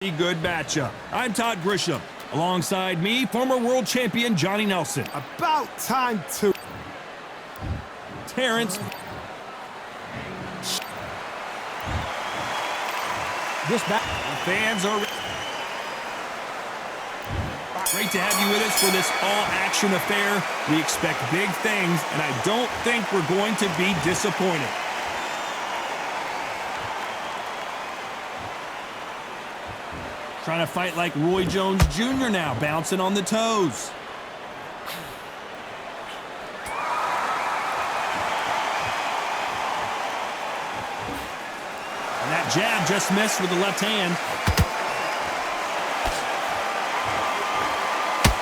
Good matchup. I'm Todd Grisham. Alongside me, former world champion Johnny Nelson. About time to... Terrence. This back. Fans are... Great to have you with us for this all-action affair. We expect big things, and I don't think we're going to be disappointed. Trying to fight like Roy Jones Jr. now, bouncing on the toes. And that jab just missed with the left hand.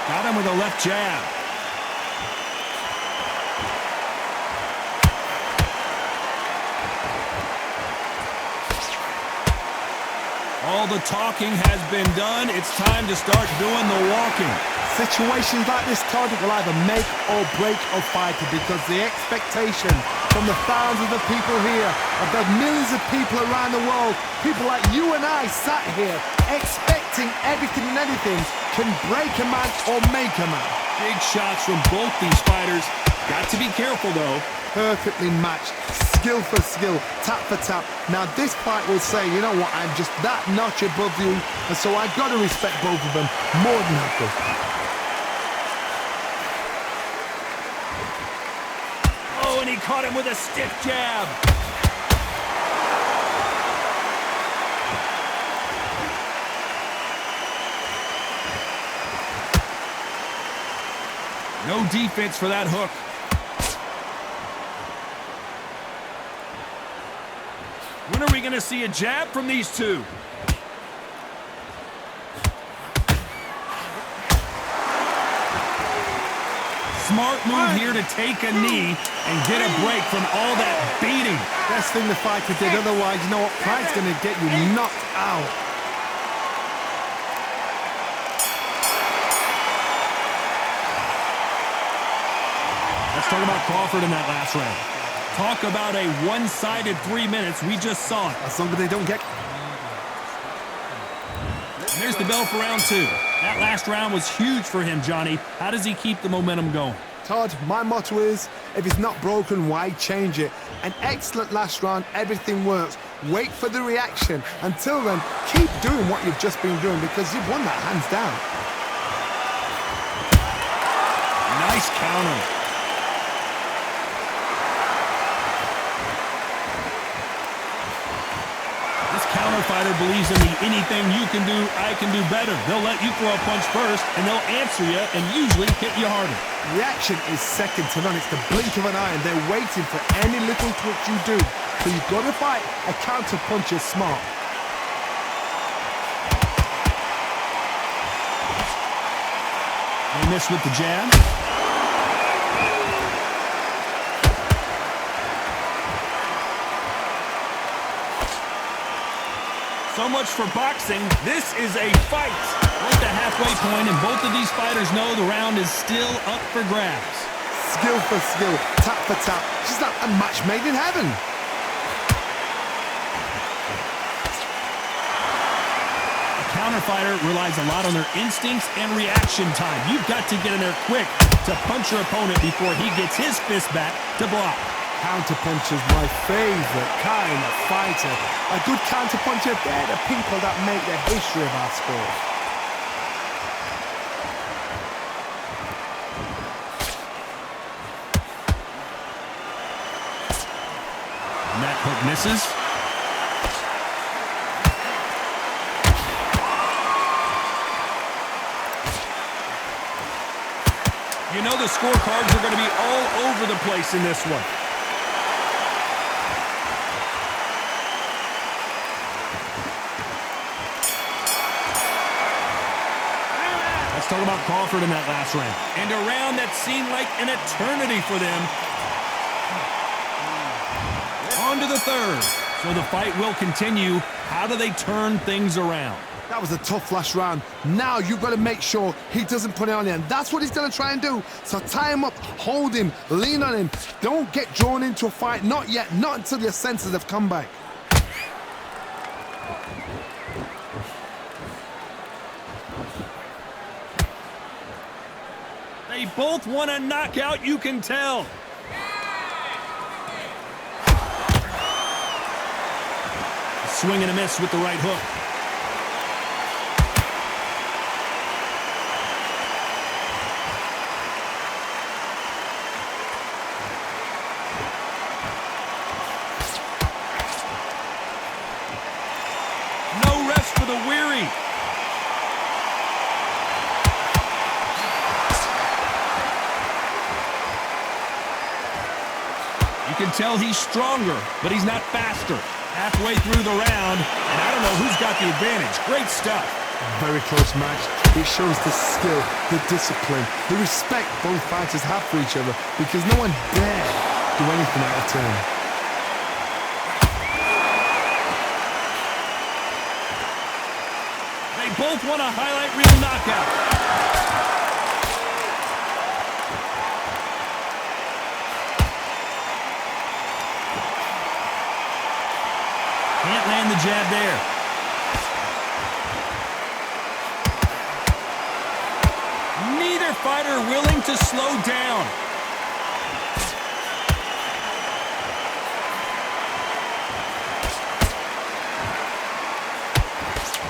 Got him with a left jab. All the talking has been done. It's time to start doing the walking. Situations like this, Todd, will either make or break a fighter because the expectation from the thousands of people here, of the millions of people around the world, people like you and I sat here expecting everything and anything can break a man or make a man. Big shots from both these fighters. Got to be careful, though. Perfectly matched, skill for skill, tap for tap. Now this fight will say, you know what, I'm just that notch above you, and so I've got to respect both of them more than happy. Oh, and he caught him with a stiff jab. No defense for that hook. When are we going to see a jab from these two? Smart move here to take a knee and get a break from all that beating. Best thing the fighter did, otherwise, you know what, pride's going to get you knocked out. Let's talk about Crawford in that last round. Talk about a one-sided 3 minutes. We just saw it. As long as they don't get... And there's the bell for round two. That last round was huge for him, Johnny. How does he keep the momentum going? Todd, my motto is, if it's not broken, why change it? An excellent last round, everything works. Wait for the reaction. Until then, keep doing what you've just been doing because you've won that hands down. Nice counter. Counter fighter believes in the anything you can do, I can do better. They'll let you throw a punch first, and they'll answer you and usually hit you harder. Reaction is second to none. It's the blink of an eye, and they're waiting for any little twitch you do. So you've got to fight a counter punch is smart. They miss with the jab. So much for boxing. This is a fight. We're at the halfway point, and both of these fighters know the round is still up for grabs. Skill for skill, tap for tap. Just like a match made in heaven. A counter fighter relies a lot on their instincts and reaction time. You've got to get in there quick to punch your opponent before he gets his fist back to block. Counterpuncher's my favorite kind of fighter. A good counterpuncher, they're the people that make the history of our sport. And that hook misses. You know the scorecards are going to be all over the place in this one. Let's talk about Crawford in that last round. And a round that seemed like an eternity for them. On to the third. So the fight will continue. How do they turn things around? That was a tough last round. Now you've got to make sure he doesn't put it on you, and that's what he's going to try and do. So tie him up, hold him, lean on him. Don't get drawn into a fight. Not yet. Not until your senses have come back. They both want a knockout, you can tell. Swing and a miss with the right hook. No rest for the weary. You can tell he's stronger, but he's not faster. Halfway through the round, and I don't know who's got the advantage. Great stuff. Very close match. It shows the skill, the discipline, the respect both fighters have for each other, because no one dare do anything out of turn. They both want a highlight reel knockout. Can't land the jab there. Neither fighter willing to slow down.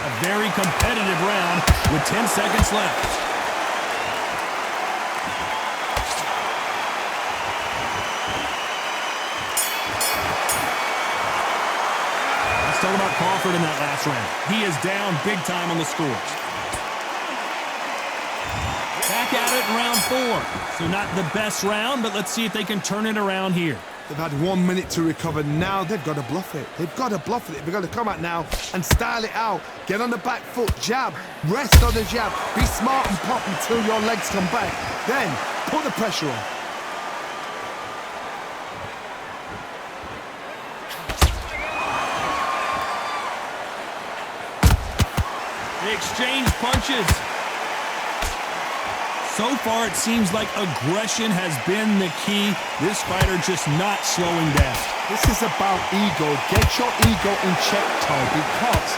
A very competitive round with 10 seconds left. Talk about Crawford in that last round. He is down big time on the score. Back at it in round 4. So not the best round, but let's see if they can turn it around here. They've had 1 minute to recover. Now they've got to bluff it. They've got to bluff it. They've got to come out now and style it out. Get on the back foot, jab, rest on the jab. Be smart and pop until your legs come back. Then put the pressure on. They exchange punches. So far, it seems like aggression has been the key. This fighter just not slowing down. This is about ego. Get your ego in check, Tom, because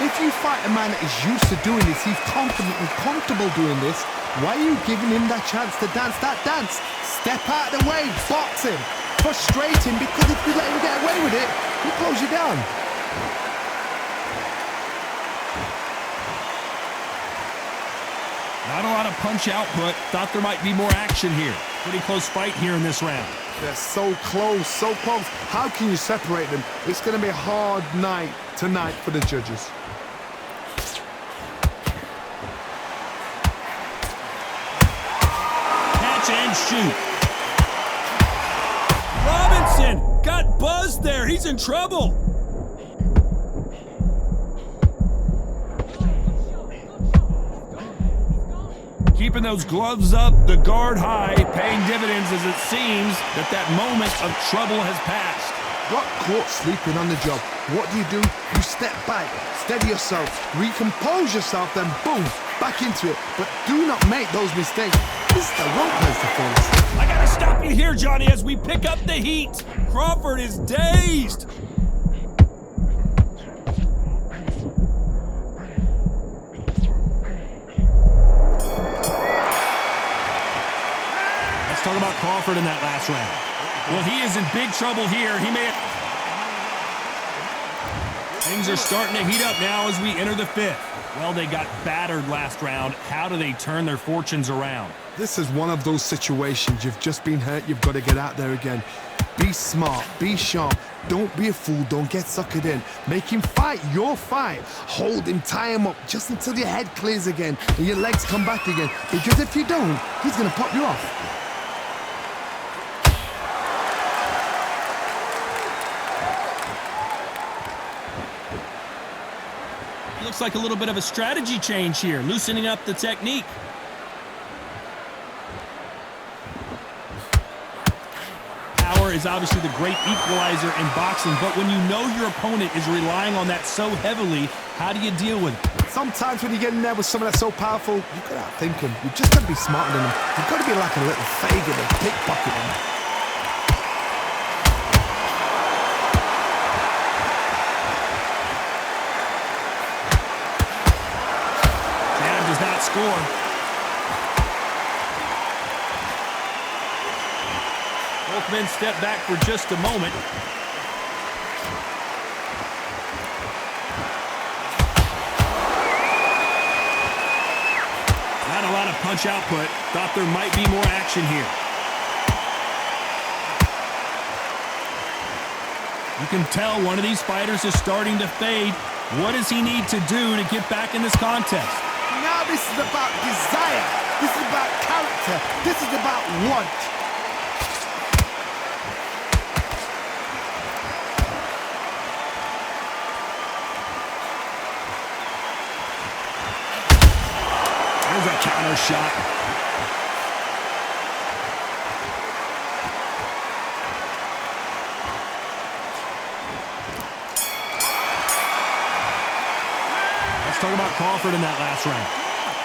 if you fight a man that is used to doing this, he's confident and comfortable doing this, why are you giving him that chance to dance that dance? Step out of the way, box him, frustrate him, because if you let him get away with it, he'll close you down. Not a lot of punch output. Thought there might be more action here. Pretty close fight here in this round. They're so close, so close. How can you separate them? It's going to be a hard night tonight for the judges. Catch and shoot. Robinson got buzzed there. He's in trouble. Keeping those gloves up, the guard high, paying dividends as it seems that moment of trouble has passed. Got caught sleeping on the job. What do? You step back, steady yourself, recompose yourself, then boom, back into it. But do not make those mistakes. This is the wrong place to fall asleep. I gotta stop you here, Johnny, as we pick up the heat. Crawford is dazed. Talk about Crawford in that last round. Well, he is in big trouble here. Things are starting to heat up now as we enter the 5th. Well, they got battered last round. How do they turn their fortunes around? This is one of those situations. You've just been hurt. You've got to get out there again. Be smart. Be sharp. Don't be a fool. Don't get suckered in. Make him fight your fight. Hold him. Tie him up just until your head clears again and your legs come back again. Because if you don't, he's going to pop you off. Looks like a little bit of a strategy change here, loosening up the technique. Power is obviously the great equalizer in boxing, but when you know your opponent is relying on that so heavily, how do you deal with it? Sometimes when you get in there with someone that's so powerful, you've got to outthink him. You've just got to be smarter than him. You've got to be like a little faggot and pickpocket him. Score. Both men step back for just a moment. Not a lot of punch output. Thought there might be more action here. You can tell one of these fighters is starting to fade. What does he need to do to get back in this contest? Now this is about desire. This is about character. This is about want. There's a counter shot. Let's talk about Crawford in that last round.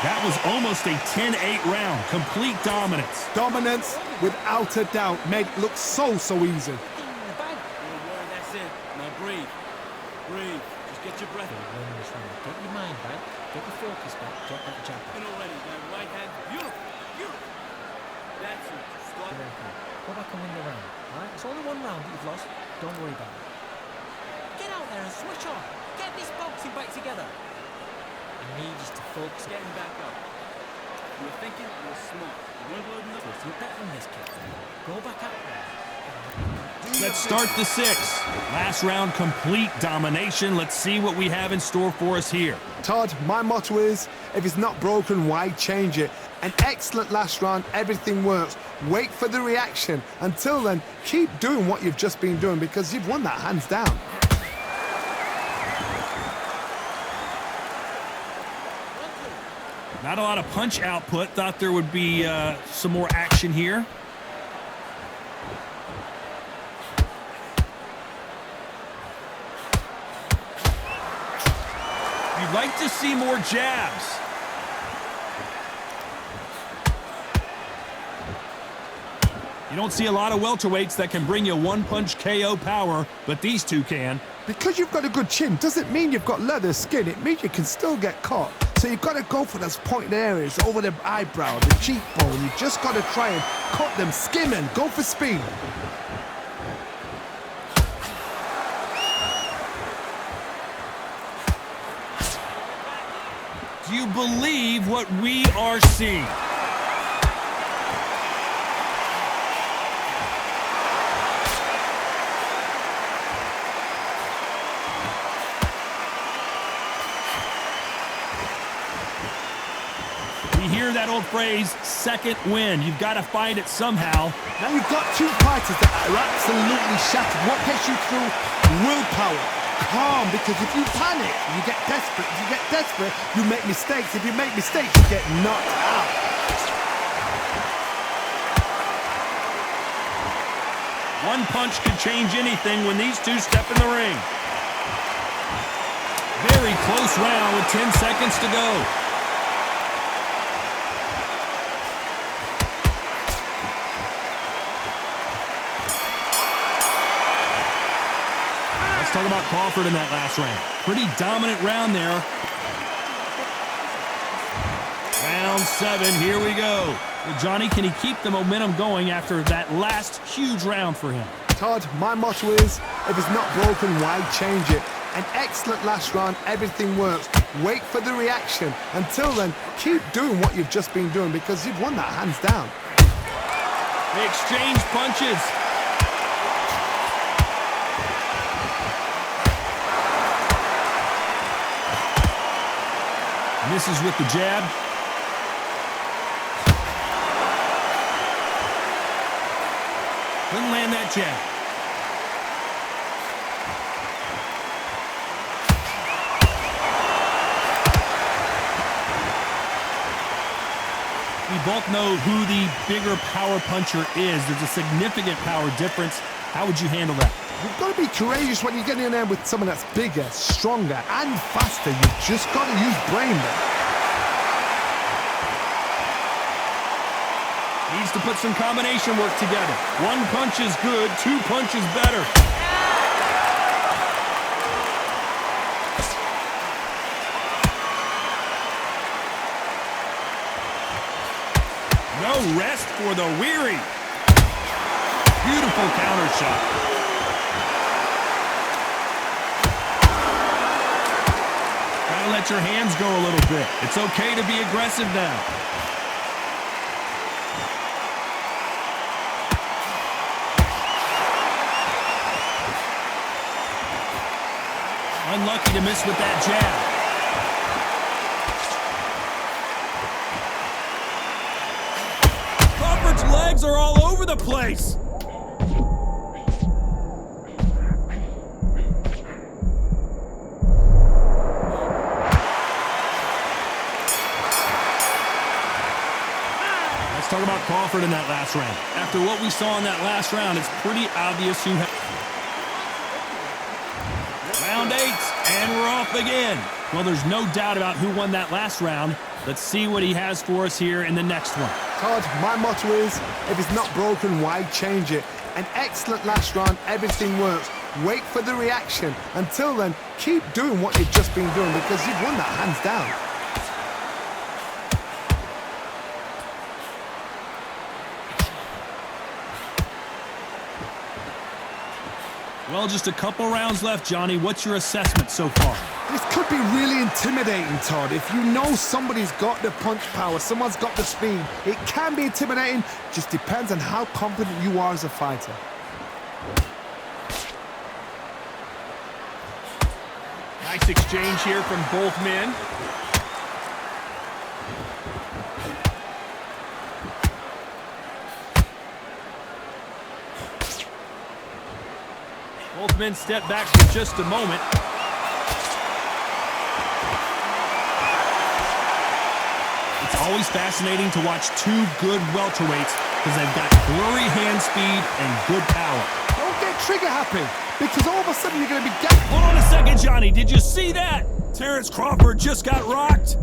That was almost a 10-8 round. Complete dominance. Dominance, without a doubt, made it look so easy. That's it. Now breathe. Breathe. Just get your breath. Get your mind back. Get your focus back. Get that jab back. In already. Now right hand. Beautiful. Beautiful. That's it. Stop. Go back and win the round. All right? It's only one round that you've lost. Don't worry about it. Get out there and switch on. Get this boxing back together. I need you to focus. Getting back up. You were thinking, you were smart. You weren't loading up. You're better than this, kid. Go back out there. Let's start the sixth. Last round, complete domination. Let's see what we have in store for us here. Todd, my motto is, if it's not broken, why change it? An excellent last round, everything works. Wait for the reaction. Until then, keep doing what you've just been doing because you've won that hands down. Not a lot of punch output. Thought there would be some more action here. You'd like to see more jabs. You don't see a lot of welterweights that can bring you one-punch KO power, but these two can. Because you've got a good chin doesn't mean you've got leather skin. It means you can still get caught. So you've got to go for those pointed areas, over the eyebrow, the cheekbone. You've just got to try and cut them, skim and go for speed. Do you believe what we are seeing? We hear that old phrase, second win. You've got to find it somehow. Now you've got two fighters that are absolutely shattered. What gets you through? Willpower. Calm, because if you panic, you get desperate. If you get desperate, you make mistakes. If you make mistakes, you get knocked out. One punch could change anything when these two step in the ring. Very close round with 10 seconds to go. Talk about Crawford in that last round. Pretty dominant round there. Round 7, here we go. Well, Johnny, can he keep the momentum going after that last huge round for him? Todd, my motto is, if it's not broken, why change it? An excellent last round, everything works. Wait for the reaction. Until then, keep doing what you've just been doing because you've won that hands down. They exchange punches. Misses with the jab. Couldn't land that jab. We both know who the bigger power puncher is. There's a significant power difference. How would you handle that? You've got to be courageous when you get in there with someone that's bigger, stronger, and faster. You've just got to use brain there. Needs to put some combination work together. One punch is good, 2 punches better. No rest for the weary. Beautiful counter shot. Gotta let your hands go a little bit. It's okay to be aggressive now. Unlucky to miss with that jab. Crawford's legs are all over the place. Let's talk about Crawford in that last round. After what we saw in that last round, it's pretty obvious who Round 8, and we're off again. Well, there's no doubt about who won that last round. Let's see what he has for us here in the next one. Todd, my motto is, if it's not broken, why change it? An excellent last round, everything works. Wait for the reaction. Until then, keep doing what you've just been doing because you've won that hands down. Well, just a couple rounds left, Johnny. What's your assessment so far? This could be really intimidating, Todd. If you know somebody's got the punch power, someone's got the speed, it can be intimidating. Just depends on how confident you are as a fighter. Nice exchange here from both men. Both men step back for just a moment. It's always fascinating to watch two good welterweights because they've got flurry hand speed and good power. Don't get trigger happy because all of a sudden you're going to be... Hold on a second, Johnny. Did you see that? Terrence Crawford just got rocked.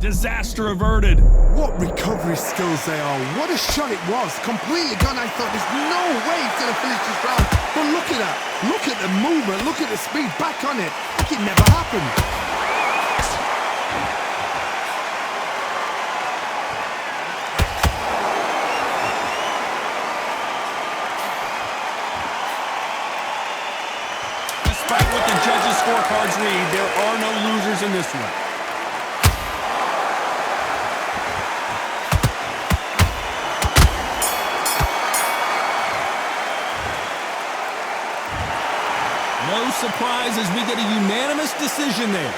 Disaster averted. What recovery skills they are. What a shot it was. Completely gone. I thought there's no way he's going to finish this round. But look at that. Look at the movement. Look at the speed. Back on it. Like it never happened. Despite what the judges' scorecards read, there are no losers in this one. No surprise as we get a unanimous decision there.